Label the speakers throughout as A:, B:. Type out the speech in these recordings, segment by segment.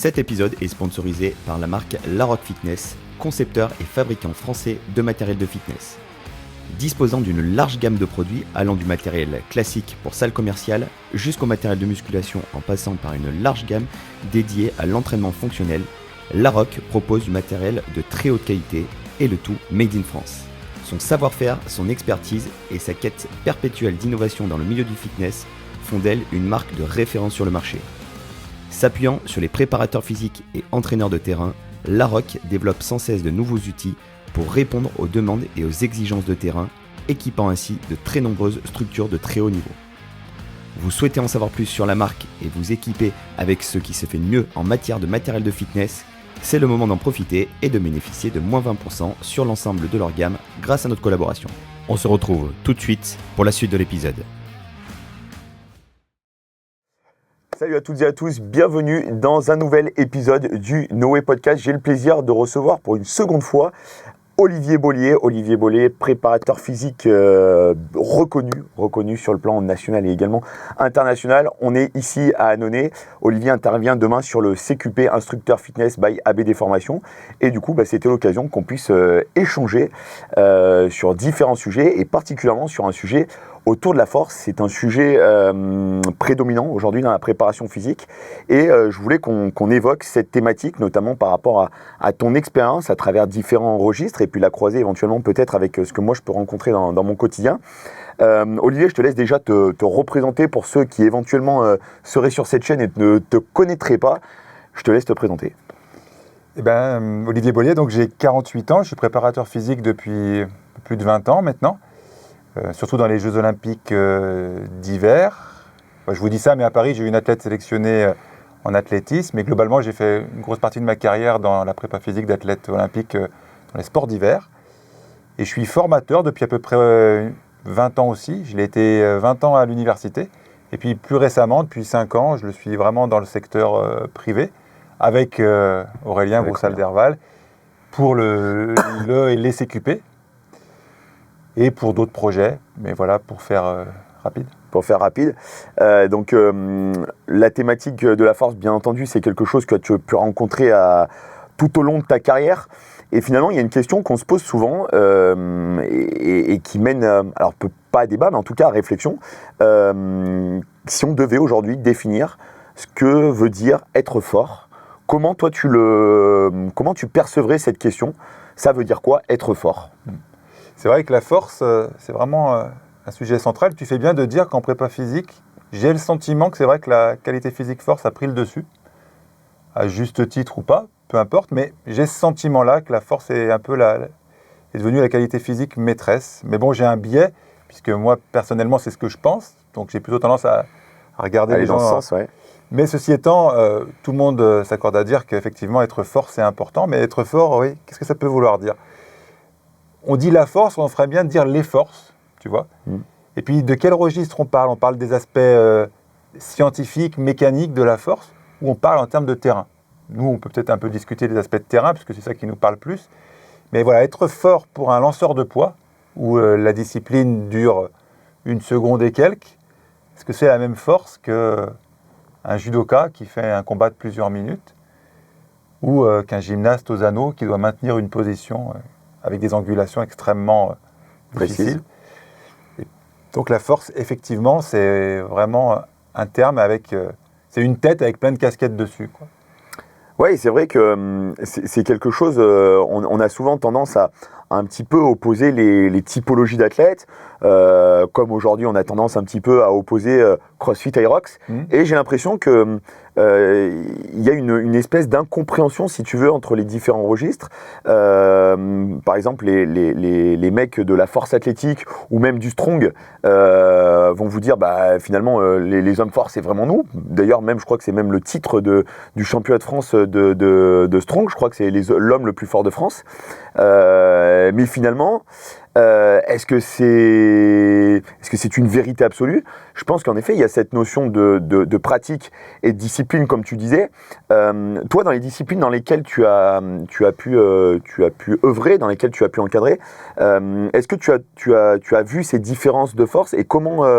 A: Cet épisode est sponsorisé par la marque Larocque Fitness, concepteur et fabricant français de matériel de fitness. Disposant d'une large gamme de produits allant du matériel classique pour salle commerciale jusqu'au matériel de musculation en passant par une large gamme dédiée à l'entraînement fonctionnel, Larocque propose du matériel de très haute qualité et le tout made in France. Son savoir-faire, son expertise et sa quête perpétuelle d'innovation dans le milieu du fitness font d'elle une marque de référence sur le marché. S'appuyant sur les préparateurs physiques et entraîneurs de terrain, Larocque développe sans cesse de nouveaux outils pour répondre aux demandes et aux exigences de terrain, équipant ainsi de très nombreuses structures de très haut niveau. Vous souhaitez en savoir plus sur la marque et vous équiper avec ce qui se fait mieux en matière de matériel de fitness, c'est le moment d'en profiter et de bénéficier de moins 20% sur l'ensemble de leur gamme grâce à notre collaboration. On se retrouve tout de suite pour la suite de l'épisode.
B: Salut à toutes et à tous, bienvenue dans un nouvel épisode du Noé Podcast. J'ai le plaisir de recevoir pour une seconde fois Olivier Bollier, préparateur physique reconnu sur le plan national et également international. On est ici à Annonay. Olivier intervient demain sur le CQP Instructeur Fitness by ABD Formation. Et du coup, c'était l'occasion qu'on puisse échanger sur différents sujets et particulièrement sur un sujet autour de la force. C'est un sujet prédominant aujourd'hui dans la préparation physique et je voulais qu'on évoque cette thématique, notamment par rapport à ton expérience à travers différents registres et puis la croiser éventuellement peut-être avec ce que moi je peux rencontrer dans mon quotidien. Olivier, je te laisse déjà te représenter pour ceux qui éventuellement seraient sur cette chaîne et ne te connaîtraient pas. Je te laisse te présenter.
C: Olivier Bollier, donc j'ai 48 ans, je suis préparateur physique depuis plus de 20 ans maintenant. Surtout dans les Jeux Olympiques d'hiver. Je vous dis ça, mais à Paris, j'ai eu une athlète sélectionnée en athlétisme. Et globalement, j'ai fait une grosse partie de ma carrière dans la prépa physique d'athlète olympique dans les sports d'hiver. Et je suis formateur depuis à peu près 20 ans aussi. Je l'ai été 20 ans à l'université. Et puis plus récemment, depuis 5 ans, je le suis vraiment dans le secteur privé avec Aurélien Broussal-Derval pour les CQP. Et pour d'autres projets, mais voilà, pour faire rapide.
B: Pour faire rapide. Donc, la thématique de la force, bien entendu, c'est quelque chose que tu as pu rencontrer tout au long de ta carrière. Et finalement, il y a une question qu'on se pose souvent et qui mène, alors pas à débat, mais en tout cas à réflexion. Si on devait aujourd'hui définir ce que veut dire être fort, comment toi comment tu percevrais cette question ? Ça veut dire quoi, être fort ?
C: C'est vrai que la force, c'est vraiment un sujet central. Tu fais bien de dire qu'en prépa physique, j'ai le sentiment que c'est vrai que la qualité physique force a pris le dessus, à juste titre ou pas, peu importe, mais j'ai ce sentiment-là que la force est est devenue la qualité physique maîtresse. Mais bon, j'ai un biais, puisque moi, personnellement, c'est ce que je pense, donc j'ai plutôt tendance à regarder les gens
B: dans ce sens, ouais.
C: Mais ceci étant, tout le monde s'accorde à dire qu'effectivement, être fort, c'est important, mais être fort, oui, qu'est-ce que ça peut vouloir dire ? On dit la force, on ferait bien de dire les forces, tu vois. Et puis, de quel registre on parle ? On parle des aspects scientifiques, mécaniques de la force, ou on parle en termes de terrain ? Nous, on peut peut-être un peu discuter des aspects de terrain, parce que c'est ça qui nous parle plus. Mais voilà, être fort pour un lanceur de poids, où la discipline dure 1 seconde et quelques, est-ce que c'est la même force qu'un judoka qui fait un combat de plusieurs minutes, ou qu'un gymnaste aux anneaux qui doit maintenir une position avec des angulations extrêmement difficiles. Donc la force, effectivement, c'est vraiment un terme c'est une tête avec plein de casquettes dessus, quoi.
B: Oui, c'est vrai que c'est quelque chose, on a souvent tendance à un petit peu opposer les typologies d'athlètes, comme aujourd'hui on a tendance un petit peu à opposer CrossFit Aerox, et j'ai l'impression que il y a une espèce d'incompréhension, si tu veux, entre les différents registres. Par exemple, les mecs de la force athlétique ou même du strong vont vous dire, finalement, les hommes forts, c'est vraiment nous. D'ailleurs, même, je crois que c'est même le titre du championnat de France de strong. Je crois que c'est l'homme le plus fort de France. Mais finalement, est-ce que c'est une vérité absolue ? Je pense qu'en effet, il y a cette notion de pratique et de discipline, comme tu disais. Toi, dans les disciplines dans lesquelles tu as pu œuvrer, dans lesquelles tu as pu encadrer, est-ce que tu as vu ces différences de force et comment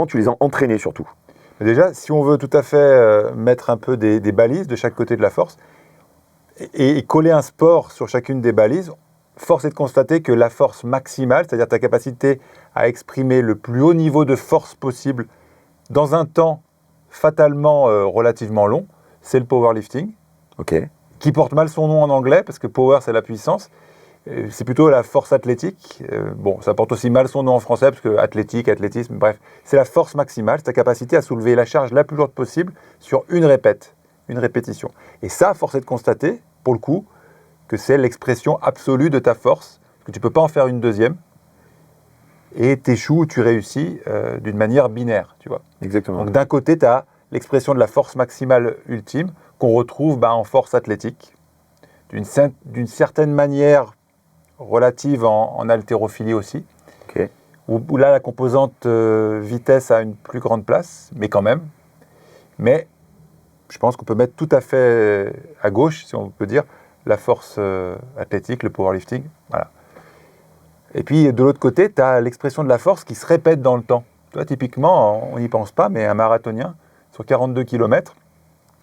B: tu les as entraînées surtout ?
C: Déjà, si on veut tout à fait mettre un peu des balises de chaque côté de la force et coller un sport sur chacune des balises, force est de constater que la force maximale, c'est-à-dire ta capacité à exprimer le plus haut niveau de force possible dans un temps fatalement relativement long, c'est le powerlifting, qui porte mal son nom en anglais, parce que power, c'est la puissance. C'est plutôt la force athlétique. Bon, ça porte aussi mal son nom en français, parce que athlétique, athlétisme, bref. C'est la force maximale, c'est ta capacité à soulever la charge la plus lourde possible sur une répétition. Et ça, force est de constater, pour le coup, que c'est l'expression absolue de ta force, que tu ne peux pas en faire une deuxième, et tu échoues ou tu réussis d'une manière binaire, tu vois.
B: Exactement.
C: Donc d'un côté, tu as l'expression de la force maximale ultime, qu'on retrouve en force athlétique, d'une certaine manière relative en haltérophilie aussi, où là, la composante vitesse a une plus grande place, mais quand même. Mais je pense qu'on peut mettre tout à fait à gauche, si on peut dire, la force athlétique, le powerlifting. Voilà. Et puis, de l'autre côté, tu as l'expression de la force qui se répète dans le temps. Toi, typiquement, on n'y pense pas, mais un marathonien, sur 42 km,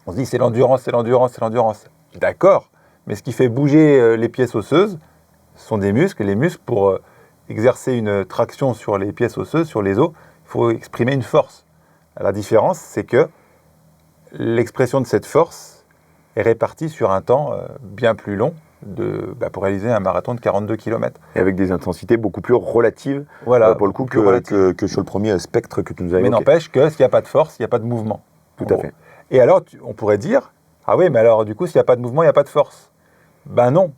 C: on se dit c'est l'endurance, c'est l'endurance, c'est l'endurance. D'accord, mais ce qui fait bouger les pièces osseuses, ce sont des muscles. Et les muscles, pour exercer une traction sur les pièces osseuses, sur les os, il faut exprimer une force. La différence, c'est que l'expression de cette force est répartie sur un temps bien plus long pour réaliser un marathon de 42 km.
B: Et avec des intensités beaucoup plus relatives, pour le coup, que sur le premier spectre que tu nous as évoqué.
C: Mais n'empêche que s'il n'y a pas de force, il n'y a pas de mouvement.
B: Tout à fait.
C: Et alors, on pourrait dire, ah oui, mais alors du coup, s'il n'y a pas de mouvement, il n'y a pas de force. Ben non.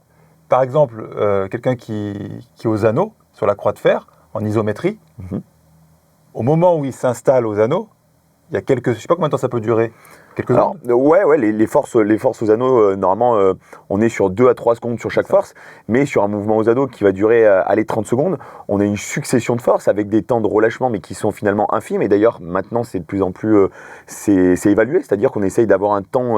C: Par exemple, quelqu'un qui est aux anneaux, sur la croix de fer, en isométrie, au moment où il s'installe aux anneaux, il y a quelques... Je ne sais pas combien de temps ça peut durer. Quelques secondes.
B: Les forces aux anneaux, normalement, on est sur 2 à 3 secondes sur chaque force, mais sur un mouvement aux anneaux qui va durer 30 secondes, on a une succession de forces avec des temps de relâchement, mais qui sont finalement infimes. Et d'ailleurs, maintenant, c'est de plus en plus c'est évalué, c'est-à-dire qu'on essaye d'avoir un temps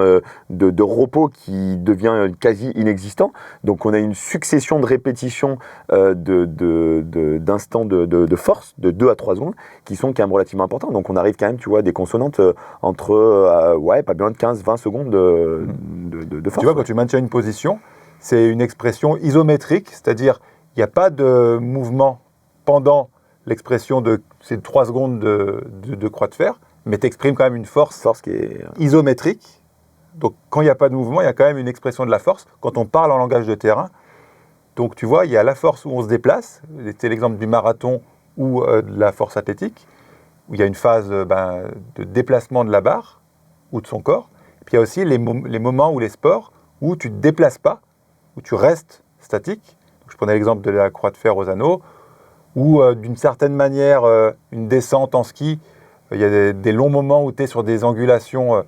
B: de repos qui devient quasi inexistant. Donc, on a une succession de répétitions d'instants de force de 2 à 3 secondes qui sont quand même relativement importants. Donc, on arrive quand même, tu vois, des consonantes entre... pas bien de 15-20 secondes de force.
C: Tu vois, quand tu maintiens une position, c'est une expression isométrique, c'est-à-dire il n'y a pas de mouvement pendant l'expression de ces 3 secondes de croix de fer, mais tu exprimes quand même une force
B: qui est
C: isométrique. Donc quand il n'y a pas de mouvement, il y a quand même une expression de la force quand on parle en langage de terrain. Donc tu vois, il y a la force où on se déplace, c'était l'exemple du marathon ou de la force athlétique, où il y a une phase de déplacement de la barre, ou de son corps. Et puis il y a aussi les moments ou les sports où tu ne te déplaces pas, où tu restes statique. Donc, je prenais l'exemple de la croix de fer aux anneaux, ou d'une certaine manière, une descente en ski, il y a des longs moments où tu es sur des angulations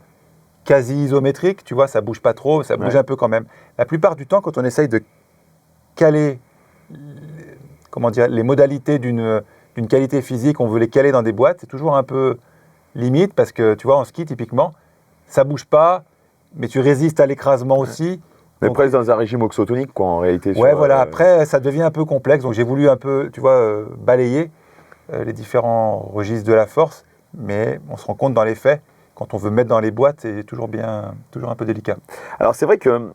C: quasi isométriques, tu vois, ça ne bouge pas trop, ça bouge un peu quand même. La plupart du temps, quand on essaye de caler les modalités d'une qualité physique, on veut les caler dans des boîtes, c'est toujours un peu limite, parce que tu vois, en ski, typiquement, ça bouge pas, mais tu résistes à l'écrasement aussi.
B: On est presque dans un régime oxotonique, quoi, en réalité.
C: Après, ça devient un peu complexe. Donc, j'ai voulu un peu, tu vois, balayer les différents registres de la force. Mais on se rend compte dans les faits, quand on veut mettre dans les boîtes, c'est toujours un peu délicat.
B: Alors, c'est vrai que,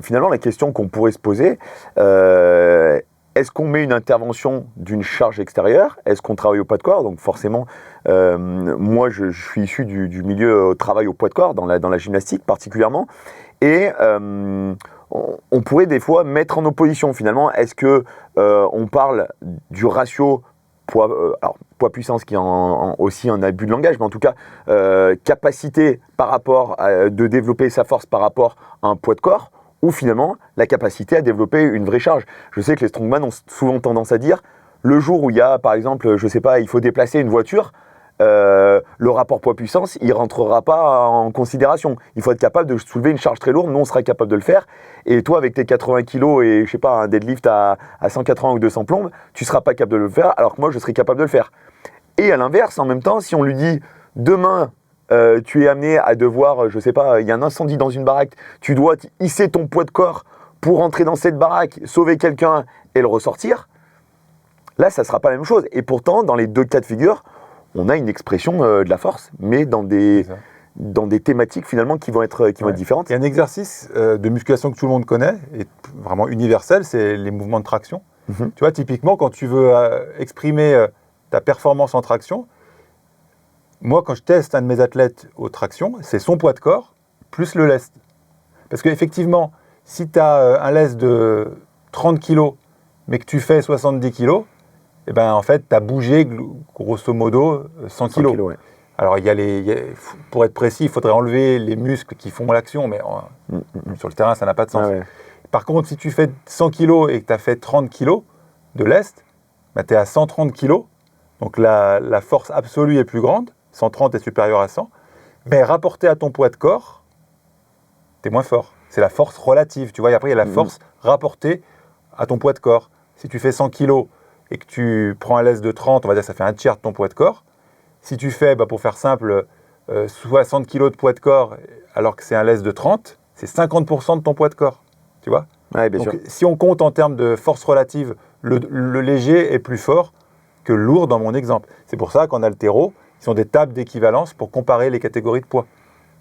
B: finalement, la question qu'on pourrait se poser, est-ce qu'on met une intervention d'une charge extérieure? Est-ce qu'on travaille au poids de corps? Donc forcément, moi je suis issu du milieu travail au poids de corps, dans la gymnastique particulièrement. Et on pourrait des fois mettre en opposition finalement. Est-ce que on parle du ratio poids-puissance qui est aussi un abus de langage, mais en tout cas capacité par rapport de développer sa force par rapport à un poids de corps, ou finalement la capacité à développer une vraie charge. Je sais que les strongman ont souvent tendance à dire, le jour où il y a, par exemple, je sais pas, il faut déplacer une voiture, le rapport poids-puissance, il ne rentrera pas en considération. Il faut être capable de soulever une charge très lourde, nous on sera capable de le faire. Et toi, avec tes 80 kg et, je sais pas, un deadlift à 180 ou 200 plombes, tu ne seras pas capable de le faire, alors que moi, je serai capable de le faire. Et à l'inverse, en même temps, si on lui dit, demain, tu es amené à devoir, je sais pas, il y a un incendie dans une baraque, tu dois hisser ton poids de corps pour entrer dans cette baraque, sauver quelqu'un et le ressortir, là, ça ne sera pas la même chose. Et pourtant, dans les deux cas de figure, on a une expression de la force, mais dans des thématiques finalement qui vont être différentes.
C: Il y a un exercice de musculation que tout le monde connaît, et vraiment universel, c'est les mouvements de traction. Tu vois, typiquement, quand tu veux exprimer ta performance en traction, moi, quand je teste un de mes athlètes aux tractions, c'est son poids de corps plus le lest. Parce qu'effectivement, si tu as un lest de 30 kg, mais que tu fais 70 kg, eh ben, en fait, tu as bougé grosso modo 100 kg.
B: Ouais.
C: Alors, pour être précis, il faudrait enlever les muscles qui font l'action, mais sur le terrain, ça n'a pas de sens.
B: Ah ouais.
C: Par contre, si tu fais 100 kg et que tu as fait 30 kg de lest, bah, tu es à 130 kg. Donc, la force absolue est plus grande. 130 est supérieur à 100. Mais rapporté à ton poids de corps, tu es moins fort. C'est la force relative. Tu vois, et après, il y a la force rapportée à ton poids de corps. Si tu fais 100 kg et que tu prends un lest de 30, on va dire que ça fait un tiers de ton poids de corps. Si tu fais, pour faire simple, 60 kg de poids de corps alors que c'est un lest de 30, c'est 50% de ton poids de corps. Tu vois ?
B: Ouais, bien
C: Donc,
B: sûr.
C: si on compte en termes de force relative, le léger est plus fort que le lourd dans mon exemple. C'est pour ça qu'en haltéro, ils sont des tables d'équivalence pour comparer les catégories de poids.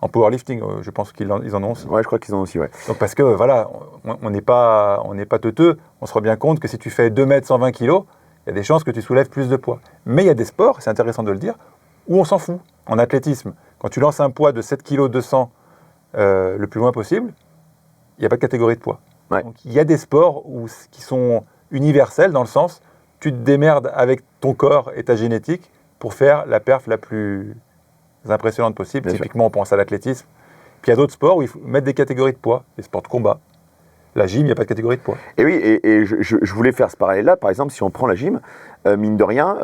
C: En powerlifting, je pense qu'ils en ont aussi.
B: Ouais, je crois qu'ils en ont aussi, ouais.
C: Donc parce que voilà, on n'est pas teuteux, on se rend bien compte que si tu fais 2 mètres 120 kg, il y a des chances que tu soulèves plus de poids. Mais il y a des sports, c'est intéressant de le dire, où on s'en fout. En athlétisme, quand tu lances un poids de 7 kg 200 le plus loin possible, il n'y a pas de catégorie de poids.
B: Ouais.
C: Donc il y a des sports qui sont universels dans le sens, tu te démerdes avec ton corps et ta génétique pour faire la perf la plus impressionnante possible.
B: Bien
C: Typiquement, on pense à l'athlétisme. Puis il y a d'autres sports où il faut mettre des catégories de poids, les sports de combat. La gym, il n'y a pas de catégorie de poids.
B: Et oui, et je voulais faire ce parallèle-là. Par exemple, si on prend la gym, mine de rien,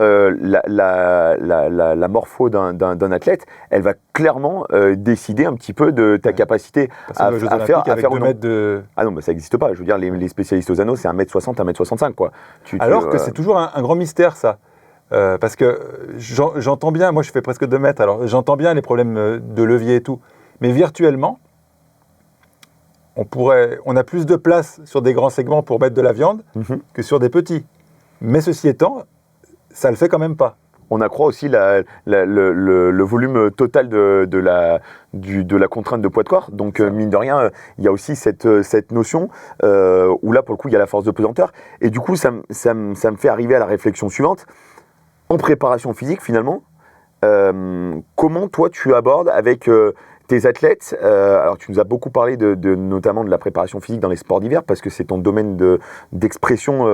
B: la morpho d'un athlète, elle va clairement décider un petit peu de ta capacité à faire
C: ou non. De...
B: Ah non, ça n'existe pas. Je veux dire, les spécialistes aux anneaux, c'est 1m60, 1m65, quoi.
C: Alors que c'est toujours un grand mystère, ça. Parce que j'entends bien, moi je fais presque 2 mètres, alors j'entends bien les problèmes de levier et tout. Mais virtuellement, on a plus de place sur des grands segments pour mettre de la viande que sur des petits. Mais ceci étant, ça le fait quand même pas.
B: On accroît aussi le volume total de la contrainte de poids de corps. Donc, mine de rien, il y a aussi cette notion où là, pour le coup, il y a la force de pesanteur. Et du coup, ça me fait arriver à la réflexion suivante. En préparation physique, finalement, comment toi, tu abordes avec tes athlètes, alors tu nous as beaucoup parlé notamment de la préparation physique dans les sports d'hiver parce que c'est ton domaine d'expression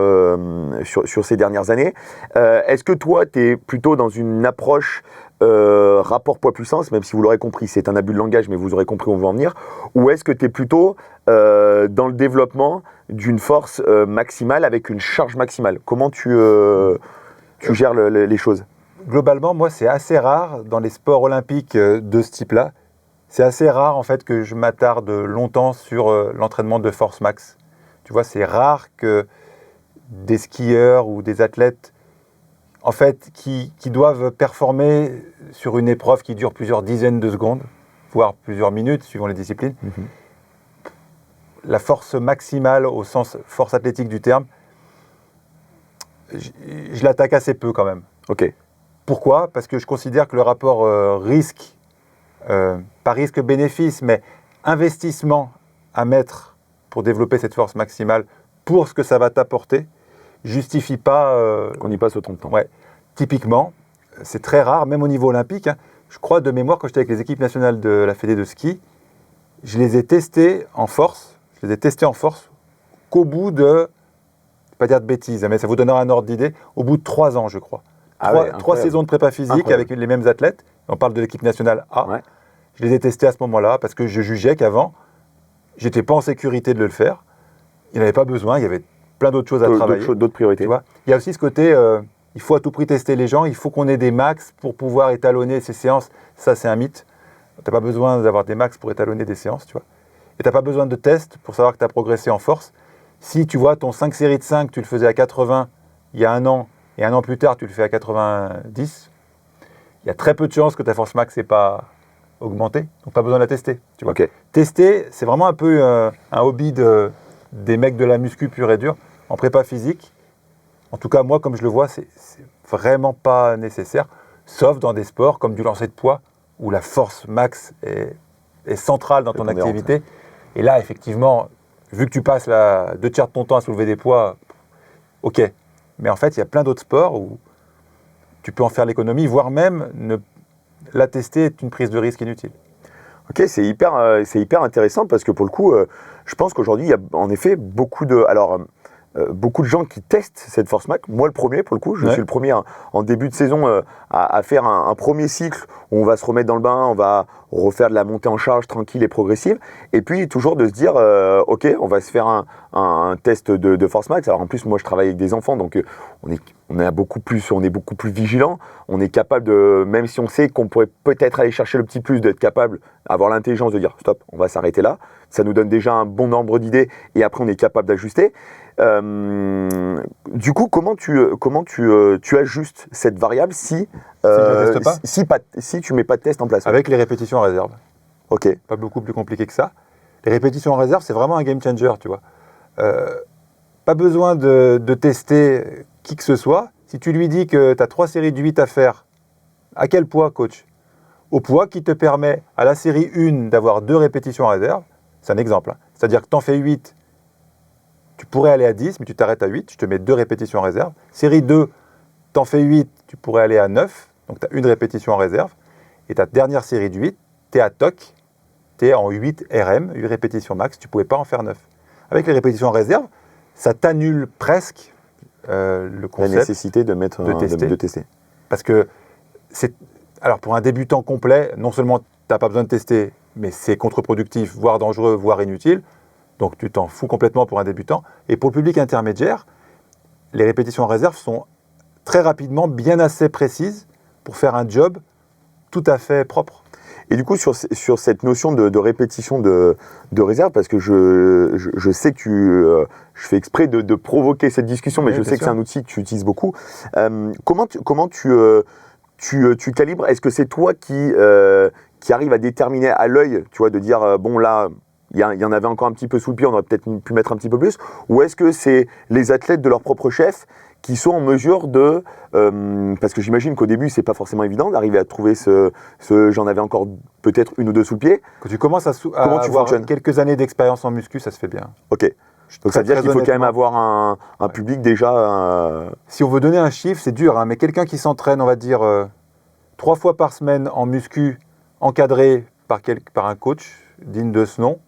B: sur ces dernières années. Est-ce que toi, tu es plutôt dans une approche rapport poids-puissance, même si vous l'aurez compris, c'est un abus de langage, mais vous aurez compris où on veut en venir, ou est-ce que tu es plutôt dans le développement d'une force maximale avec une charge maximale? Comment tu gères les choses?
C: Globalement, moi, c'est assez rare dans les sports olympiques de ce type-là. C'est assez rare en fait que je m'attarde longtemps sur l'entraînement de force max. Tu vois, c'est rare que des skieurs ou des athlètes en fait qui doivent performer sur une épreuve qui dure plusieurs dizaines de secondes, voire plusieurs minutes suivant les disciplines. La force maximale au sens force athlétique du terme, je l'attaque assez peu quand même.
B: Ok.
C: Pourquoi ? Parce que je considère que le rapport risque, pas risque-bénéfice, mais investissement à mettre pour développer cette force maximale pour ce que ça va t'apporter, justifie pas...
B: qu'on y passe autant de temps.
C: Ouais. Typiquement, c'est très rare, même au niveau olympique. Je crois de mémoire, quand j'étais avec les équipes nationales de la Fédé de ski, je les ai testés en force qu'au bout de, je ne vais pas dire de bêtises, mais ça vous donnera un ordre d'idée, au bout de 3 ans, je crois. Trois saisons de prépa physique avec les mêmes athlètes. On parle de l'équipe nationale A. Ouais. Je les ai testés à ce moment-là parce que je jugeais qu'avant, j'étais pas en sécurité de le faire. Il n'y avait pas besoin, il y avait plein d'autres choses à travailler.
B: D'autres priorités.
C: Tu vois, il y a aussi ce côté, il faut à tout prix tester les gens, il faut qu'on ait des max pour pouvoir étalonner ces séances. Ça, c'est un mythe. Tu n'as pas besoin d'avoir des max pour étalonner des séances, tu vois. Et tu n'as pas besoin de tests pour savoir que tu as progressé en force. Si tu vois ton 5 séries de 5, tu le faisais à 80 il y a 1 an, et 1 an plus tard, tu le fais à 90, il y a très peu de chances que ta force max n'ait pas augmenté. Donc, pas besoin de la tester. Tu vois.
B: Okay.
C: Tester, c'est vraiment un peu un hobby des mecs de la muscu pure et dure. En prépa physique, en tout cas, moi, comme je le vois, c'est vraiment pas nécessaire. sauf dans des sports comme du lancer de poids, où la force max est centrale dans ton activité. Et là, effectivement, vu que tu passes 2 tiers de ton temps à soulever des poids, ok. Mais en fait, il y a plein d'autres sports où tu peux en faire l'économie, voire même la tester est une prise de risque inutile.
B: Ok, c'est hyper intéressant parce que pour le coup, je pense qu'aujourd'hui, il y a en effet beaucoup de gens qui testent cette Force Max. Moi, le premier, pour le coup, je suis le premier en début de saison à faire un premier cycle où on va se remettre dans le bain, on va refaire de la montée en charge tranquille et progressive. Et puis, toujours de se dire, ok, on va se faire un test de Force Max. Alors en plus, moi, je travaille avec des enfants, donc on est beaucoup plus vigilant. On est capable de, même si on sait qu'on pourrait peut-être aller chercher le petit plus, d'être capable, avoir l'intelligence de dire, stop, on va s'arrêter là. Ça nous donne déjà un bon nombre d'idées et après, on est capable d'ajuster. Du coup, comment tu ajustes cette variable si tu mets pas de test en place?
C: Avec les répétitions en réserve.
B: Ok.
C: Pas beaucoup plus compliqué que ça. Les répétitions en réserve, c'est vraiment un game changer, tu vois. Pas besoin de tester qui que ce soit. Si tu lui dis que tu as 3 séries de 8 à faire, à quel poids, coach? Au poids qui te permet, à la série 1, d'avoir 2 répétitions en réserve. C'est un exemple. C'est-à-dire que tu en fais 8, tu pourrais aller à 10, mais tu t'arrêtes à 8, je te mets 2 répétitions en réserve. Série 2, tu en fais 8, tu pourrais aller à 9, donc tu as une répétition en réserve. Et ta dernière série de 8, tu es à TOC, tu es en 8 RM, 8 répétitions max, tu ne pouvais pas en faire 9. Avec les répétitions en réserve, ça t'annule presque le concept
B: la nécessité de tester.
C: Parce que, alors pour un débutant complet, non seulement tu n'as pas besoin de tester, mais c'est contre-productif, voire dangereux, voire inutile. Donc tu t'en fous complètement pour un débutant. Et pour le public intermédiaire, les répétitions en réserve sont très rapidement bien assez précises pour faire un job tout à fait propre.
B: Et du coup, sur cette notion de répétition de réserve, parce que je sais que je fais exprès de provoquer cette discussion, mais je sais que c'est un outil que tu utilises beaucoup. Comment tu calibres? Est-ce que c'est toi qui arrive à déterminer à l'œil, tu vois, de dire bon là, il y en avait encore un petit peu sous le pied, on aurait peut-être pu mettre un petit peu plus, ou est-ce que c'est les athlètes de leur propre chef qui sont en mesure de... parce que j'imagine qu'au début, c'est pas forcément évident d'arriver à trouver j'en avais encore peut-être 1 ou 2 sous le pied.
C: Quand tu commences à avoir quelques années d'expérience en muscu, ça se fait bien.
B: Ok. Donc ça veut dire qu'il faut quand même avoir un public déjà...
C: Si on veut donner un chiffre, c'est dur, hein, mais quelqu'un qui s'entraîne, on va dire, 3 fois par semaine en muscu, encadré par un coach digne de ce nom,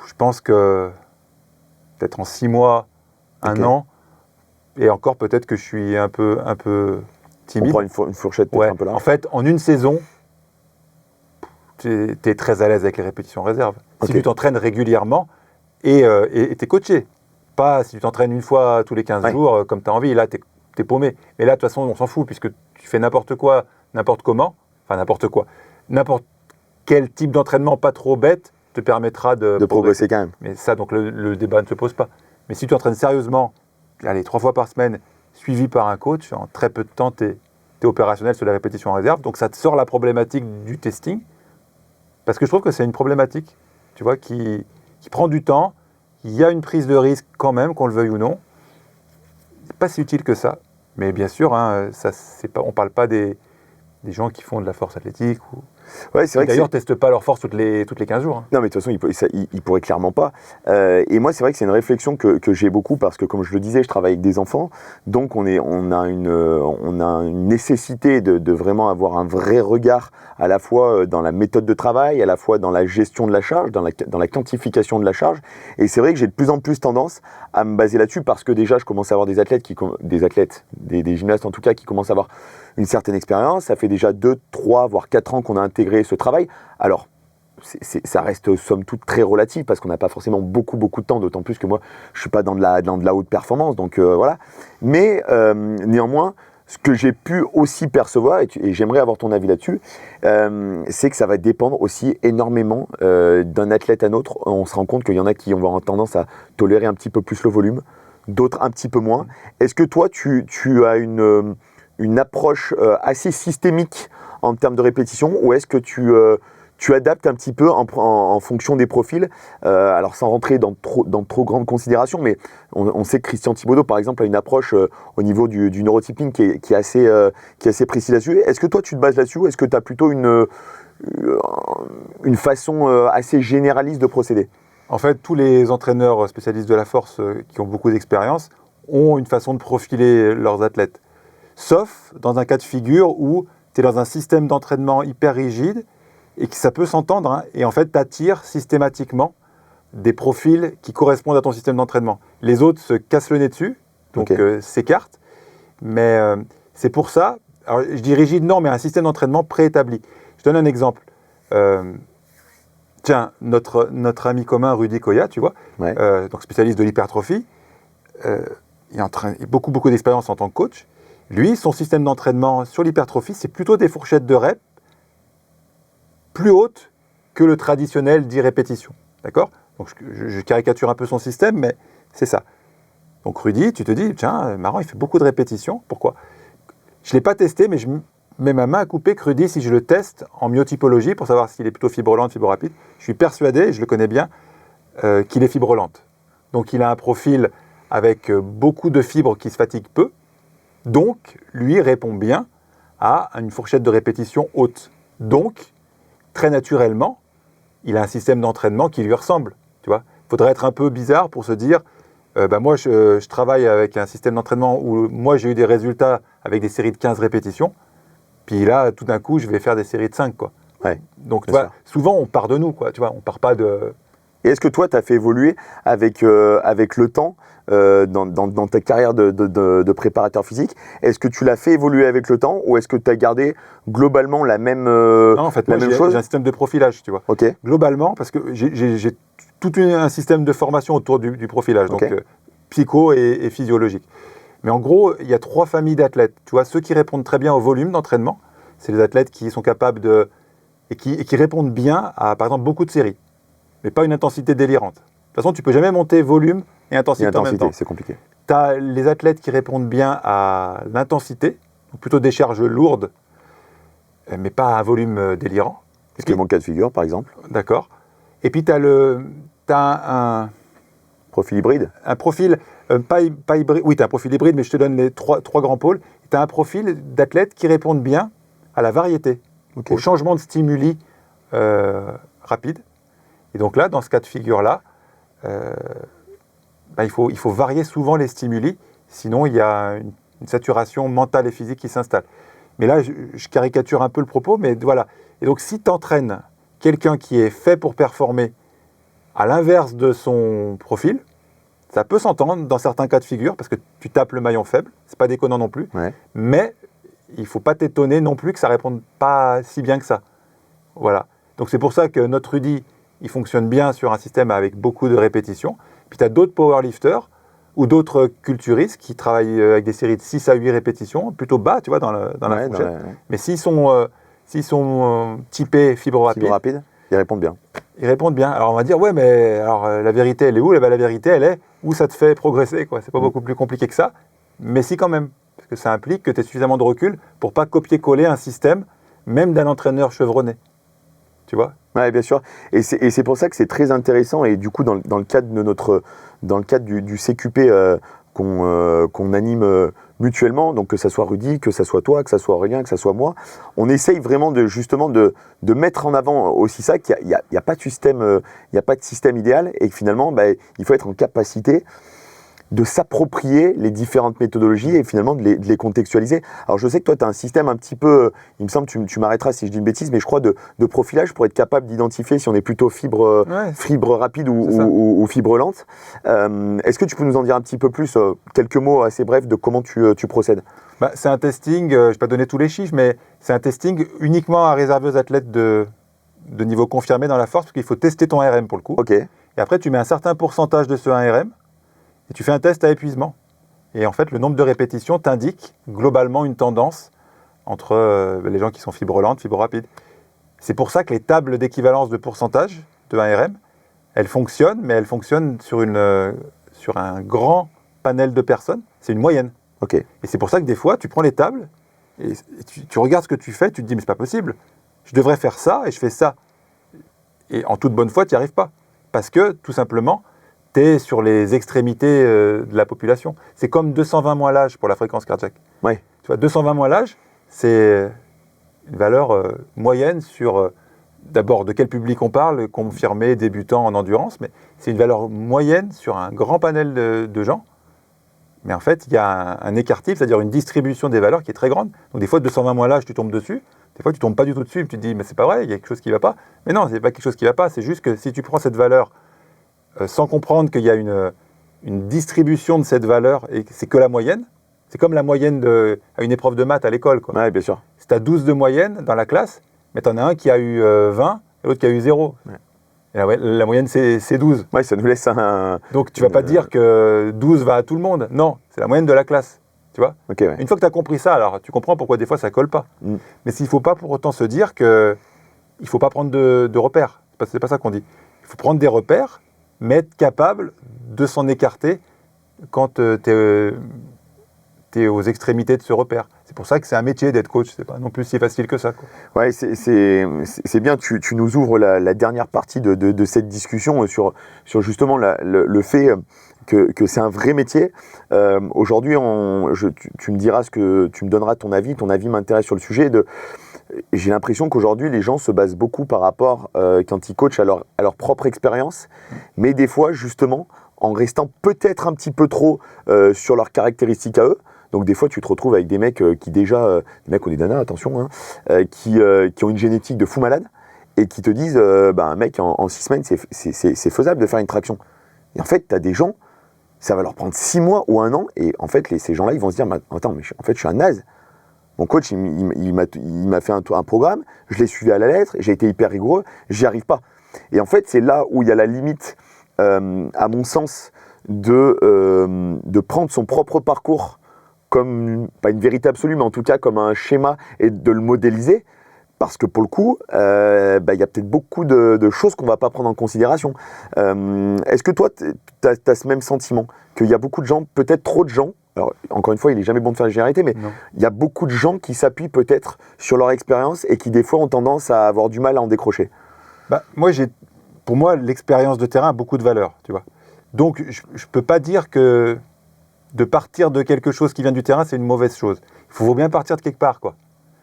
C: je pense que peut-être en 6 mois, 1 an, et encore peut-être que je suis un peu timide.
B: On prend une fourchette peut-être un peu là.
C: En fait, en une saison, tu es très à l'aise avec les répétitions réserve. Si tu t'entraînes régulièrement et tu es coaché. Pas si tu t'entraînes une fois tous les 15 jours comme tu as envie, là tu es paumé. Mais là, de toute façon, on s'en fout puisque tu fais n'importe quoi, n'importe comment. Enfin, n'importe quoi. N'importe quel type d'entraînement pas trop bête te permettra de
B: progresser quand même.
C: Mais ça, donc le débat ne se pose pas. Mais si tu t'entraînes sérieusement, 3 fois par semaine, suivi par un coach, en très peu de temps, tu es opérationnel sur la répétition en réserve. Donc ça te sort la problématique du testing. Parce que je trouve que c'est une problématique, tu vois, qui prend du temps. Il y a une prise de risque quand même, qu'on le veuille ou non. C'est pas si utile que ça. Mais bien sûr, on ne parle pas des gens qui font de la force athlétique ou...
B: Ouais, c'est vrai
C: d'ailleurs, ne testent pas leur force toutes les 15 jours. Hein.
B: Non, mais de toute façon, ils pourraient clairement pas. Et moi, c'est vrai que c'est une réflexion que j'ai beaucoup parce que, comme je le disais, je travaille avec des enfants. Donc, on a une nécessité de vraiment avoir un vrai regard à la fois dans la méthode de travail, à la fois dans la gestion de la charge, dans la quantification de la charge. Et c'est vrai que j'ai de plus en plus tendance à me baser là-dessus parce que déjà, je commence à avoir des gymnastes en tout cas, qui commencent à avoir une certaine expérience. Ça fait déjà 2, 3, voire 4 ans qu'on a intégré ce travail. Alors, ça reste somme toute très relatif parce qu'on n'a pas forcément beaucoup de temps, d'autant plus que moi, je ne suis pas dans de la haute performance. Donc voilà. Mais néanmoins, ce que j'ai pu aussi percevoir, et j'aimerais avoir ton avis là-dessus, c'est que ça va dépendre aussi énormément d'un athlète à l'autre. On se rend compte qu'il y en a qui vont avoir tendance à tolérer un petit peu plus le volume, d'autres un petit peu moins. Est-ce que toi, tu as une approche assez systémique en termes de répétition, ou est-ce que tu tu adaptes un petit peu en fonction des profils. Alors sans rentrer dans trop grandes considérations, mais on sait que Christian Thibaudeau, par exemple, a une approche au niveau du neurotyping qui est assez précis là-dessus. Est-ce que toi, tu te bases là-dessus ou est-ce que tu as plutôt une façon assez généraliste de procéder?
C: En fait, tous les entraîneurs spécialistes de la force qui ont beaucoup d'expérience ont une façon de profiler leurs athlètes. Sauf dans un cas de figure où tu es dans un système d'entraînement hyper rigide et que ça peut s'entendre, hein, et en fait, tu attires systématiquement des profils qui correspondent à ton système d'entraînement. Les autres se cassent le nez dessus, donc s'écartent, mais c'est pour ça, alors je dis rigide non, mais un système d'entraînement préétabli. Je donne un exemple. Tiens, notre ami commun Rudy Koya, tu vois, donc spécialiste de l'hypertrophie, il a beaucoup d'expérience en tant que coach. Lui, son système d'entraînement sur l'hypertrophie, c'est plutôt des fourchettes de reps plus hautes que le traditionnel 10 répétitions. D'accord ? Donc je caricature un peu son système, mais c'est ça. Donc Rudy, tu te dis, tiens, marrant, il fait beaucoup de répétitions. Pourquoi ? Je ne l'ai pas testé, mais je mets ma main à couper que Rudy, si je le teste en myotypologie, pour savoir s'il est plutôt fibre lente, fibre rapide, je suis persuadé, et je le connais bien, qu'il est fibre lente. Donc il a un profil avec beaucoup de fibres qui se fatiguent peu. Donc, lui répond bien à une fourchette de répétition haute. Donc, très naturellement, il a un système d'entraînement qui lui ressemble. Tu vois, il faudrait être un peu bizarre pour se dire, moi, je travaille avec un système d'entraînement où moi, j'ai eu des résultats avec des séries de 15 répétitions. Puis là, tout d'un coup, je vais faire des séries de 5, quoi.
B: Ouais,
C: donc, tu vois, souvent, on part de nous, quoi. Tu vois, on part pas de...
B: Et est-ce que toi, tu as fait évoluer avec le temps dans ta carrière de préparateur physique? Est-ce que tu l'as fait évoluer avec le temps ou est-ce que tu as gardé globalement la même chose?
C: Non, en fait, moi, j'ai un système de profilage, tu vois.
B: Okay.
C: Globalement, parce que j'ai tout un système de formation autour du profilage, donc psycho et physiologique. Mais en gros, il y a 3 familles d'athlètes. Tu vois, ceux qui répondent très bien au volume d'entraînement, c'est les athlètes qui sont capables de... et qui répondent bien à, par exemple, beaucoup de séries, mais pas une intensité délirante. De toute façon, tu ne peux jamais monter volume et intensité en même temps.
B: C'est compliqué.
C: Tu as les athlètes qui répondent bien à l'intensité, donc plutôt des charges lourdes, mais pas à un volume délirant.
B: Ce qui est mon cas de figure, par exemple.
C: D'accord. Et puis, tu as un
B: profil hybride.
C: Un profil, pas hybride, oui, tu as un profil hybride, mais je te donne les trois grands pôles. Tu as un profil d'athlètes qui répondent bien à la variété, au changement de stimuli rapide. Et donc là, dans ce cas de figure-là, il faut varier souvent les stimuli, sinon il y a une saturation mentale et physique qui s'installe. Mais là, je caricature un peu le propos, mais voilà. Et donc, si tu entraînes quelqu'un qui est fait pour performer à l'inverse de son profil, ça peut s'entendre dans certains cas de figure, parce que tu tapes le maillon faible, c'est pas déconnant non plus, mais il ne faut pas t'étonner non plus que ça ne réponde pas si bien que ça. Voilà. Donc c'est pour ça que notre Rudy, il fonctionne bien sur un système avec beaucoup de répétitions. Puis tu as d'autres powerlifters ou d'autres culturistes qui travaillent avec des séries de 6 à 8 répétitions, plutôt bas, tu vois, dans la fourchette. Mais s'ils sont typés fibre rapide,
B: ils répondent bien.
C: Ils répondent bien. Alors on va dire, ouais, mais alors, la vérité, elle est où? La vérité, elle est où ça te fait progresser, quoi. C'est pas beaucoup plus compliqué que ça, mais si quand même. Parce que ça implique que tu aies suffisamment de recul pour pas copier-coller un système, même d'un entraîneur chevronné. Tu vois?
B: Oui, bien sûr. Et c'est pour ça que c'est très intéressant. Et du coup, dans le cadre du CQP qu'on anime mutuellement, donc que ça soit Rudy, que ça soit toi, que ça soit Aurélien, que ça soit moi, on essaye vraiment de mettre en avant aussi ça, qu'il n'y a pas de système, idéal, et que finalement, il faut être en capacité de s'approprier les différentes méthodologies et finalement de les contextualiser. Alors je sais que toi tu as un système un petit peu, il me semble, tu m'arrêteras si je dis une bêtise, mais je crois de profilage pour être capable d'identifier si on est plutôt fibre rapide ou fibre lente. Est-ce que tu peux nous en dire un petit peu plus, quelques mots assez brefs de comment tu procèdes?
C: C'est un testing, je ne vais pas donner tous les chiffres, mais c'est un testing uniquement à réserver aux athlètes de niveau confirmé dans la force, parce qu'il faut tester ton RM pour le coup. Et après tu mets un certain pourcentage de ce 1 RM, et tu fais un test à épuisement. Et en fait, le nombre de répétitions t'indique globalement une tendance entre les gens qui sont fibre lente, fibre rapide. C'est pour ça que les tables d'équivalence de pourcentage de 1 RM, elles fonctionnent, mais elles fonctionnent sur un grand panel de personnes. C'est une moyenne. Et c'est pour ça que des fois, tu prends les tables et tu regardes ce que tu fais, tu te dis, mais c'est pas possible. Je devrais faire ça et je fais ça. Et en toute bonne foi, tu n'y arrives pas. Parce que, tout simplement, tu es sur les extrémités de la population. C'est comme 220 moins l'âge pour la fréquence cardiaque.
B: Ouais.
C: Tu vois, 220 moins l'âge, c'est une valeur moyenne sur, d'abord, de quel public on parle, confirmé, débutant en endurance, mais c'est une valeur moyenne sur un grand panel de gens. Mais en fait, il y a un écart-type, c'est-à-dire une distribution des valeurs qui est très grande. Donc des fois, 220 moins l'âge, tu tombes dessus. Des fois, tu ne tombes pas du tout dessus, tu te dis, mais c'est pas vrai, il y a quelque chose qui ne va pas. Mais non, ce n'est pas quelque chose qui ne va pas, c'est juste que si tu prends cette valeur sans comprendre qu'il y a une distribution de cette valeur et que c'est que la moyenne, c'est comme la moyenne à une épreuve de maths à l'école, quoi.
B: Ouais, bien sûr.
C: Si tu as 12 de moyenne dans la classe, mais tu en as un qui a eu 20 et l'autre qui a eu 0.
B: Ouais.
C: Et la moyenne, c'est 12.
B: Ouais, ça nous laisse un...
C: Donc, tu ne vas pas dire que 12 va à tout le monde. Non, c'est la moyenne de la classe. Tu vois ?
B: Ok, ouais.
C: Une fois que tu as compris ça, alors tu comprends pourquoi des fois ça ne colle pas. Mais il ne faut pas pour autant se dire qu'il ne faut pas prendre de repères. C'est pas ça qu'on dit. Il faut prendre des repères, mais être capable de s'en écarter quand tu es aux extrémités de ce repère. C'est pour ça que c'est un métier d'être coach. C'est pas non plus si facile que ça, quoi.
B: Ouais, c'est bien. Tu nous ouvres la dernière partie de cette discussion sur justement le fait que c'est un vrai métier. Aujourd'hui, tu me diras tu me donneras ton avis. Ton avis m'intéresse sur le sujet. J'ai l'impression qu'aujourd'hui, les gens se basent beaucoup par rapport, quand ils coachent, à leur propre expérience, mais des fois, justement, en restant peut-être un petit peu trop sur leurs caractéristiques à eux. Donc des fois, tu te retrouves avec des mecs des mecs ou des nanas, attention, qui ont une génétique de fou malade et qui te disent, un mec, en 6 semaines, c'est faisable de faire une traction. Et en fait, tu as des gens, ça va leur prendre 6 mois ou 1 an, et en fait, ces gens-là, ils vont se dire, attends, mais en fait, je suis un naze. Mon coach, il m'a fait un programme, je l'ai suivi à la lettre, j'ai été hyper rigoureux, j'y arrive pas. Et en fait, c'est là où il y a la limite, à mon sens, de prendre son propre parcours comme, pas une vérité absolue, mais en tout cas comme un schéma, et de le modéliser, parce que pour le coup, y a peut-être beaucoup de choses qu'on ne va pas prendre en considération. Est-ce que toi, tu as ce même sentiment, qu'il y a beaucoup de gens, peut-être trop de gens, alors encore une fois, il n'est jamais bon de faire la généralité, mais il y a beaucoup de gens qui s'appuient peut-être sur leur expérience et qui des fois ont tendance à avoir du mal à en décrocher?
C: Pour moi, l'expérience de terrain a beaucoup de valeur, tu vois. Donc, je ne peux pas dire que de partir de quelque chose qui vient du terrain, c'est une mauvaise chose. Il faut bien partir de quelque part, quoi.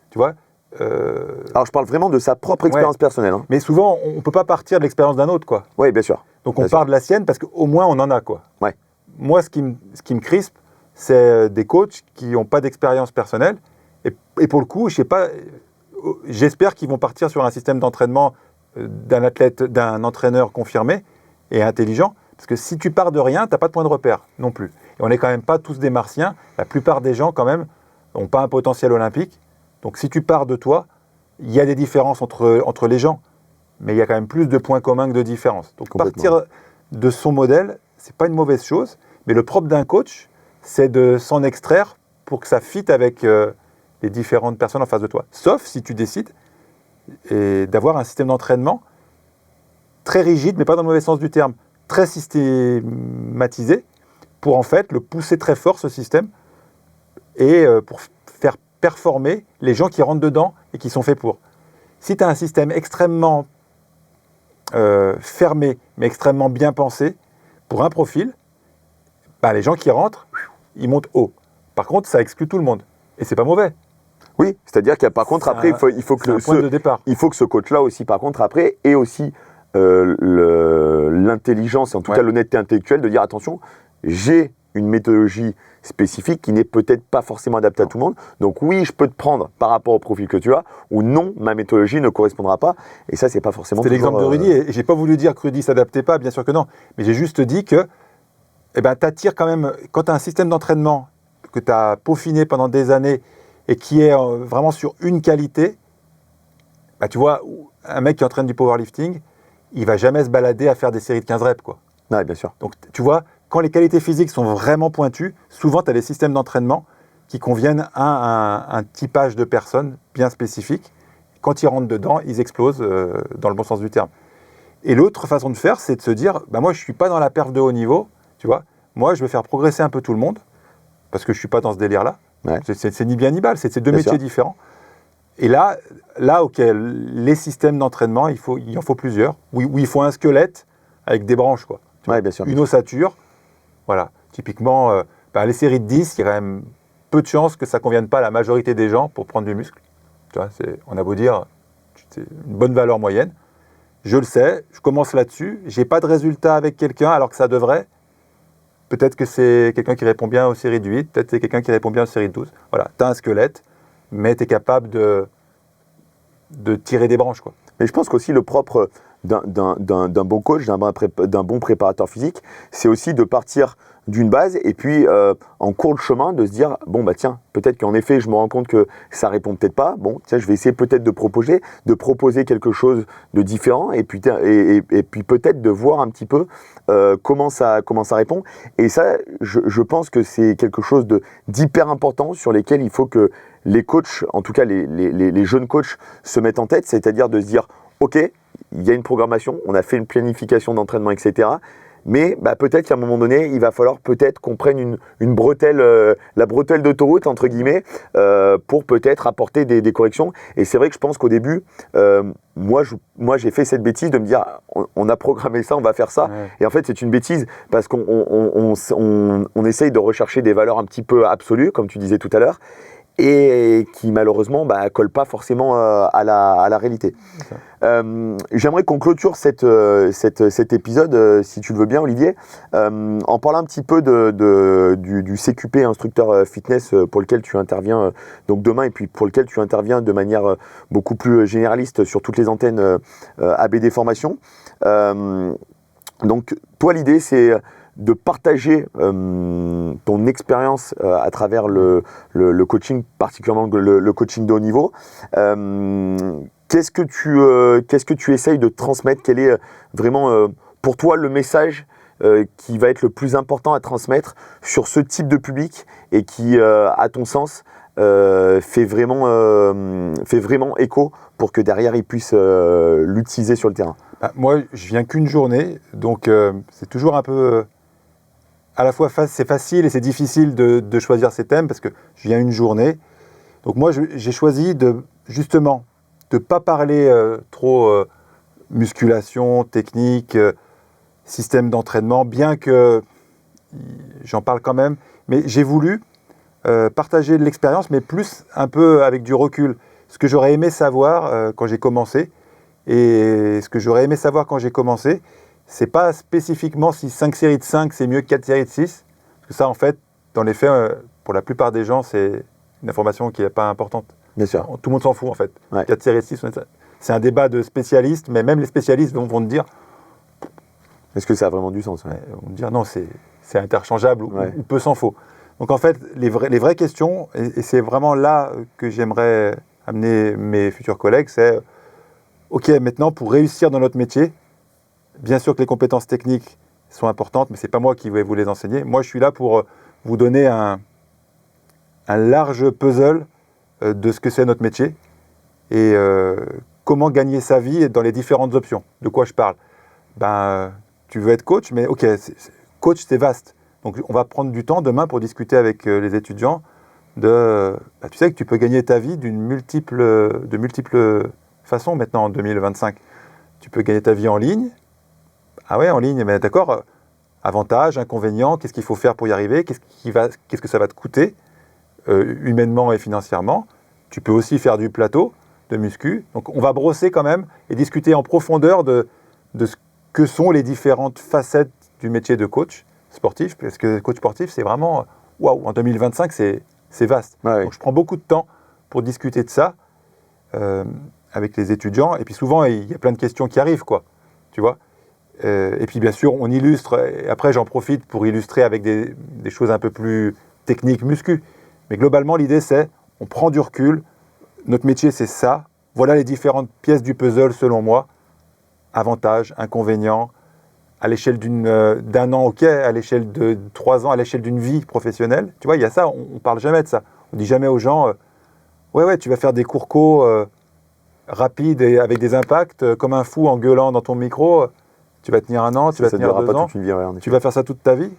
C: Tu vois
B: Alors, je parle vraiment de sa propre expérience personnelle. Hein.
C: Mais souvent, on ne peut pas partir de l'expérience d'un autre, quoi.
B: Oui, bien sûr.
C: Donc, on part de la sienne parce qu'au moins, on en a, quoi.
B: Ouais.
C: Moi, ce qui me crispe, c'est des coachs qui n'ont pas d'expérience personnelle. Et pour le coup, je sais pas, j'espère qu'ils vont partir sur un système d'entraînement d'un entraîneur confirmé et intelligent. Parce que si tu pars de rien, tu n'as pas de point de repère non plus. Et on n'est quand même pas tous des martiens. La plupart des gens, quand même, n'ont pas un potentiel olympique. Donc si tu pars de toi, il y a des différences entre les gens. Mais il y a quand même plus de points communs que de différences. Donc partir de son modèle, ce n'est pas une mauvaise chose. Mais le propre d'un coach, c'est de s'en extraire pour que ça fitte avec les différentes personnes en face de toi. Sauf si tu décides d'avoir un système d'entraînement très rigide, mais pas dans le mauvais sens du terme, très systématisé, pour en fait le pousser très fort, ce système, et pour faire performer les gens qui rentrent dedans et qui sont faits pour. Si tu as un système extrêmement fermé, mais extrêmement bien pensé, pour un profil, les gens qui rentrent, ils montent haut. Par contre, ça exclut tout le monde. Et c'est pas mauvais.
B: Oui, c'est-à-dire qu'il y a, par contre, après, il faut que ce coach-là aussi, par contre, après, ait aussi l'intelligence, et en tout cas l'honnêteté intellectuelle, de dire attention, j'ai une méthodologie spécifique qui n'est peut-être pas forcément adaptée à tout le monde. Donc oui, je peux te prendre par rapport au profil que tu as, ou non, ma méthodologie ne correspondra pas. Et ça, c'est pas forcément.
C: C'était l'exemple de Rudy, et j'ai pas voulu dire que Rudy s'adaptait pas, bien sûr que non. Mais j'ai juste dit que t'attires quand même, quand tu as un système d'entraînement que tu as peaufiné pendant des années et qui est vraiment sur une qualité, tu vois, un mec qui entraîne du powerlifting, il va jamais se balader à faire des séries de 15 reps, quoi.
B: Ouais, bien sûr.
C: Donc, tu vois, quand les qualités physiques sont vraiment pointues, souvent, tu as des systèmes d'entraînement qui conviennent à un typage de personnes bien spécifique. Quand ils rentrent dedans, ils explosent dans le bon sens du terme. Et l'autre façon de faire, c'est de se dire, moi, je ne suis pas dans la perf de haut niveau, tu vois. Moi, je vais faire progresser un peu tout le monde, parce que je ne suis pas dans ce délire-là.
B: Ouais.
C: C'est ni bien ni mal, c'est deux métiers différents. Et là, ok, les systèmes d'entraînement, il en faut plusieurs, où il faut un squelette avec des branches, quoi.
B: Ouais, bien sûr.
C: Une ossature, voilà. Typiquement, les séries de 10, il y a quand même peu de chances que ça ne convienne pas à la majorité des gens pour prendre du muscle. Tu vois, on a beau dire, c'est une bonne valeur moyenne. Je le sais, je commence là-dessus, je n'ai pas de résultat avec quelqu'un alors que ça devrait. Peut-être que c'est quelqu'un qui répond bien aux séries de 8, peut-être que c'est quelqu'un qui répond bien aux séries de 12. Voilà, tu as un squelette, mais tu es capable de tirer des branches, quoi.
B: Mais je pense qu'aussi le propre d'un bon coach, d'un bon préparateur physique, c'est aussi de partir d'une base et puis en cours de chemin de se dire bon bah tiens, peut-être qu'en effet je me rends compte que ça répond peut-être pas, bon tiens je vais essayer peut-être de proposer quelque chose de différent et puis peut-être de voir un petit peu comment ça répond. Et ça je pense que c'est quelque chose d'hyper important sur lesquels il faut que les coachs, en tout cas les jeunes coachs se mettent en tête, c'est-à-dire de se dire ok, il y a une programmation, on a fait une planification d'entraînement, etc. Mais peut-être qu'à un moment donné, il va falloir peut-être qu'on prenne une bretelle, la bretelle d'autoroute, entre guillemets, pour peut-être apporter des corrections. Et c'est vrai que je pense qu'au début, moi j'ai fait cette bêtise de me dire, on a programmé ça, on va faire ça. Ouais. Et en fait, c'est une bêtise parce qu'on essaye de rechercher des valeurs un petit peu absolues, comme tu disais tout à l'heure, et qui malheureusement collent pas forcément à la réalité. J'aimerais qu'on clôture cet épisode, si tu le veux bien Olivier, en parlant un petit peu du CQP instructeur fitness pour lequel tu interviens donc demain et puis pour lequel tu interviens de manière beaucoup plus généraliste sur toutes les antennes ABD Formation. Donc toi l'idée c'est de partager ton expérience à travers le coaching, particulièrement le coaching de haut niveau. Qu'est-ce que tu essayes de transmettre? Quel est vraiment pour toi le message qui va être le plus important à transmettre sur ce type de public et qui, à ton sens, fait vraiment écho pour que derrière il puisse l'utiliser sur le terrain?
C: Moi, je viens qu'une journée, donc c'est toujours un peu... à la fois c'est facile et c'est difficile de choisir ces thèmes parce que je viens une journée. Donc moi, j'ai choisi justement de ne pas parler trop musculation, technique, système d'entraînement, bien que j'en parle quand même. Mais j'ai voulu partager de l'expérience, mais plus un peu avec du recul. Ce que j'aurais aimé savoir quand j'ai commencé, et ce que j'aurais aimé savoir quand j'ai commencé, c'est pas spécifiquement si 5 séries de 5 c'est mieux que 4 séries de 6. Parce que ça, en fait, dans les faits, pour la plupart des gens, c'est une information qui n'est pas importante.
B: Bien sûr.
C: Tout le monde s'en fout, en fait.
B: Ouais.
C: 4 séries de 6, c'est un débat de spécialistes, mais même les spécialistes vont te dire...
B: Est-ce que ça a vraiment du sens?
C: Ouais, vont te dire non, c'est interchangeable ou peu s'en faut. Donc en fait, les vraies questions, et c'est vraiment là que j'aimerais amener mes futurs collègues, c'est ok, maintenant, pour réussir dans notre métier, bien sûr que les compétences techniques sont importantes, mais ce n'est pas moi qui vais vous les enseigner. Moi, je suis là pour vous donner un large puzzle de ce que c'est notre métier et comment gagner sa vie dans les différentes options. De quoi je parle? Tu veux être coach, mais ok, coach, c'est vaste. Donc, on va prendre du temps demain pour discuter avec les étudiants tu sais que tu peux gagner ta vie de multiples façons maintenant en 2025. Tu peux gagner ta vie en ligne. Ah ouais, en ligne, mais d'accord. Avantages, inconvénients, qu'est-ce qu'il faut faire pour y arriver? Qu'est-ce que ça va te coûter humainement et financièrement? Tu peux aussi faire du plateau, de muscu. Donc, on va brosser quand même et discuter en profondeur de ce que sont les différentes facettes du métier de coach sportif. Parce que coach sportif, c'est vraiment... Waouh, en 2025, c'est vaste.
B: Ouais,
C: donc, je prends beaucoup de temps pour discuter de ça avec les étudiants. Et puis souvent, il y a plein de questions qui arrivent, quoi. Tu vois? Et puis bien sûr, on illustre, et après j'en profite pour illustrer avec des choses un peu plus techniques, muscu. Mais globalement, l'idée c'est, on prend du recul, notre métier c'est ça, voilà les différentes pièces du puzzle selon moi, avantages, inconvénients, à l'échelle d'un an, ok, à l'échelle de 3 ans, à l'échelle d'une vie professionnelle. Tu vois, il y a ça, on parle jamais de ça. On dit jamais aux gens, ouais, tu vas faire des cours co rapides et avec des impacts, comme un fou en gueulant dans ton micro. Tu vas tenir 1 an, tu vas tenir 2 ans, tu vas faire ça toute ta vie.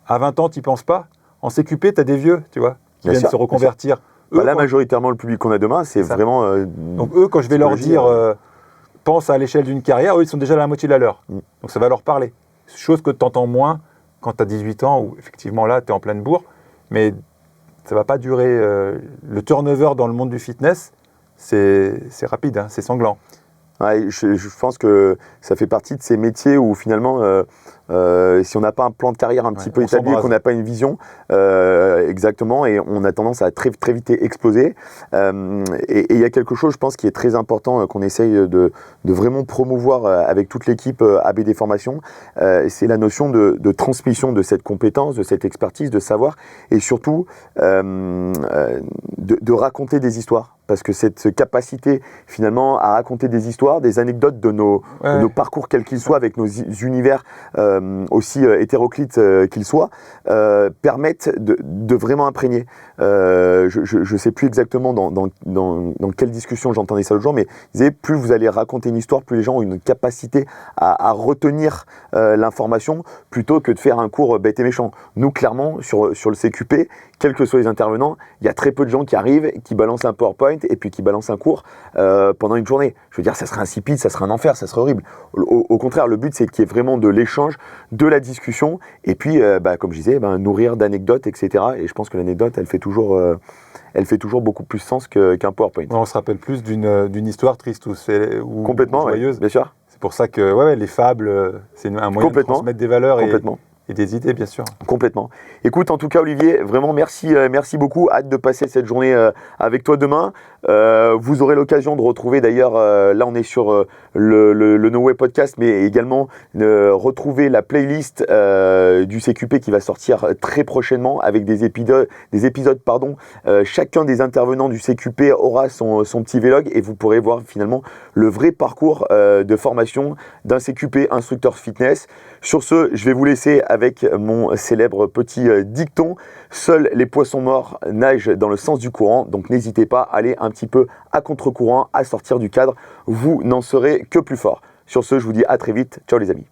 C: À 20 ans, tu n'y penses pas. En CQP, tu as des vieux, tu vois, qui viennent se reconvertir
B: Là, majoritairement, le public qu'on a demain, c'est vraiment...
C: Donc eux, quand je vais leur dire, pense à l'échelle d'une carrière, eux, ils sont déjà à la moitié de la leur. Donc ça va leur parler. Chose que tu entends moins quand tu as 18 ans, où effectivement là, tu es en pleine bourre, mais ça ne va pas durer. Le turnover dans le monde du fitness, c'est rapide, hein, c'est sanglant.
B: Ouais, je pense que ça fait partie de ces métiers où finalement, si on n'a pas un plan de carrière un petit peu établi, qu'on n'a pas une vision, exactement, et on a tendance à très, très vite exploser. Et il y a quelque chose, je pense, qui est très important, qu'on essaye de vraiment promouvoir avec toute l'équipe ABD Formation, c'est la notion de transmission de cette compétence, de cette expertise, de savoir, et surtout de raconter des histoires. Parce que cette capacité, finalement, à raconter des histoires, des anecdotes de nos parcours, quels qu'ils soient, avec nos univers aussi hétéroclites qu'ils soient, permettent de vraiment imprégner. Je ne sais plus exactement dans quelle discussion j'entendais ça l'autre jour, mais ils disaient, plus vous allez raconter une histoire, plus les gens ont une capacité à retenir l'information, plutôt que de faire un cours bête et méchant. Nous, clairement, sur le CQP, quels que soient les intervenants, il y a très peu de gens qui arrivent, qui balancent un PowerPoint et puis qui balancent un cours pendant une journée. Je veux dire, ça serait insipide, ça serait un enfer, ça serait horrible. Au contraire, le but, c'est qu'il y ait vraiment de l'échange, de la discussion, et puis, comme je disais, nourrir d'anecdotes, etc. Et je pense que l'anecdote, elle fait toujours beaucoup plus sens qu'un PowerPoint.
C: On se rappelle plus d'une histoire triste ou
B: complètement,
C: joyeuse.
B: Ouais, bien sûr.
C: C'est pour ça que les fables, c'est un moyen de transmettre des valeurs et des idées, bien sûr.
B: Complètement. Écoute, en tout cas, Olivier, vraiment merci beaucoup. Hâte de passer cette journée avec toi demain. Vous aurez l'occasion de retrouver, d'ailleurs, là on est sur le No Way Podcast, mais également retrouver la playlist du CQP qui va sortir très prochainement avec des épisodes. Chacun des intervenants du CQP aura son petit vlog et vous pourrez voir finalement le vrai parcours de formation d'un CQP instructeur fitness. Sur ce, je vais vous laisser avec mon célèbre petit dicton. Seuls les poissons morts nagent dans le sens du courant, donc n'hésitez pas à aller un petit peu à contre-courant, à sortir du cadre. Vous n'en serez que plus fort. Sur ce, je vous dis à très vite. Ciao les amis.